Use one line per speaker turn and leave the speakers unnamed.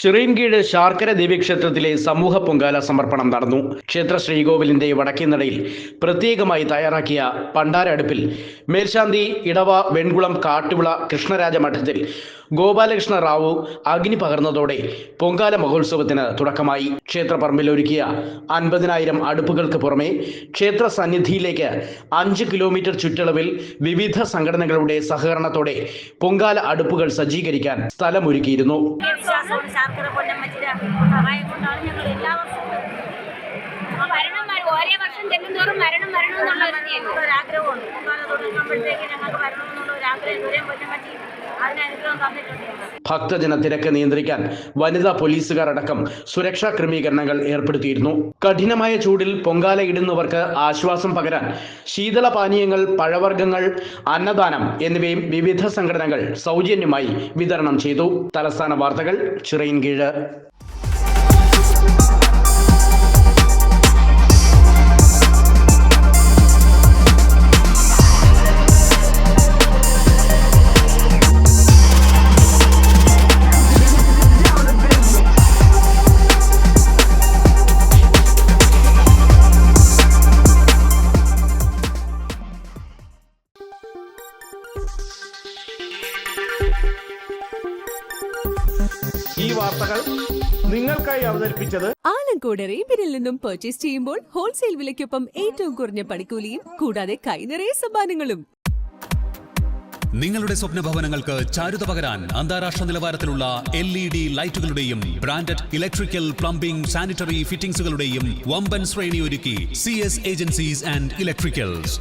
ചിറയിൻകീഴ് ശാർക്കര ദേവീക്ഷേത്രത്തിലെ സമൂഹ പൊങ്കാല സമർപ്പണം നടന്നു. ക്ഷേത്ര ശ്രീകോവിലിന്റെ വടക്കേനടയിൽ പ്രത്യേകമായി തയ്യാറാക്കിയ പണ്ടാര അടുപ്പിൽ മേൽശാന്തി ഇടവ വെൺകുളം കാട്ടുവിള കൃഷ്ണരാജ മഠത്തിൽ ഗോപാലകൃഷ്ണ റാവു അഗ്നി പകർന്നതോടെ പൊങ്കാല മഹോത്സവത്തിന് തുടക്കമായി. ക്ഷേത്രപറമ്പിൽ ഒരുക്കിയ 50,000 അടുപ്പുകൾക്ക് പുറമെ ക്ഷേത്ര സന്നിധിയിലേക്ക് 5 കിലോമീറ്റർ ചുറ്റളവിൽ വിവിധ സംഘടനകളുടെ സഹകരണത്തോടെ പൊങ്കാല അടുപ്പുകൾ സജ്ജീകരിക്കാൻ സ്ഥലമൊരുക്കിയിരുന്നു.
ശാർക്കര പൊന്നമ്മച്ചിയുടെ സഹായം കൊണ്ടാണ് ഞങ്ങൾ എല്ലാ വർഷവും ഓരോ വർഷം ചെല്ലുന്തോറും മരണം എന്നുള്ള ഒരാഗ്രഹമുണ്ട്. പൊങ്കാല തുടങ്ങുമ്പോഴത്തേക്ക് ഞങ്ങൾക്ക് വരണമെന്നുള്ള ഒരു ആഗ്രഹം ദൂരം പൊന്നമ്മച്ചി അതിന് അനുഗ്രഹം തന്നിട്ടുണ്ട്.
ഭക്തജന തിരക്ക് നിയന്ത്രിക്കാൻ വനിതാ പോലീസുകാർ അടക്കം സുരക്ഷാ ക്രമീകരണങ്ങൾ ഏർപ്പെടുത്തിയിരുന്നു. കഠിനമായ ചൂടിൽ പൊങ്കാല ഇടുന്നവർക്ക് ആശ്വാസം പകരാൻ ശീതള പാനീയങ്ങൾ, പഴവർഗ്ഗങ്ങൾ, അന്നദാനം എന്നിവയും വിവിധ സംഘടനകൾ സൗജന്യമായി വിതരണം ചെയ്തു. തലസ്ഥാന വാർത്തകൾ, ചിറയിൻകീഴ്.
ഈ വാർത്തകൾ നിങ്ങൾക്കായി അവതരിപ്പിച്ചത്
ആലങ്കോട് റേബിനിൽ നിന്നും പർച്ചേസ് ചെയ്യുമ്പോൾ ഹോൾസെയിൽ വിലയ്ക്കൊപ്പം ഏറ്റവും കുറഞ്ഞ പണിക്കൂലിയും കൂടാതെ കൈനിറയ സമ്മാനങ്ങളും.
നിങ്ങളുടെ സ്വപ്ന ഭവനങ്ങൾക്ക് ചാരുത പകരാൻ അന്താരാഷ്ട്ര നിലവാരത്തിലുള്ള LED ലൈറ്റുകളുടെയും ബ്രാൻഡഡ് ഇലക്ട്രിക്കൽ, പ്ലംബിംഗ്, സാനിറ്ററി ഫിറ്റിംഗ്സുകളുടെയും വമ്പൻ ശ്രേണി ഒരുക്കി CS ഏജൻസീസ് ആൻഡ് ഇലക്ട്രിക്കൽസ്.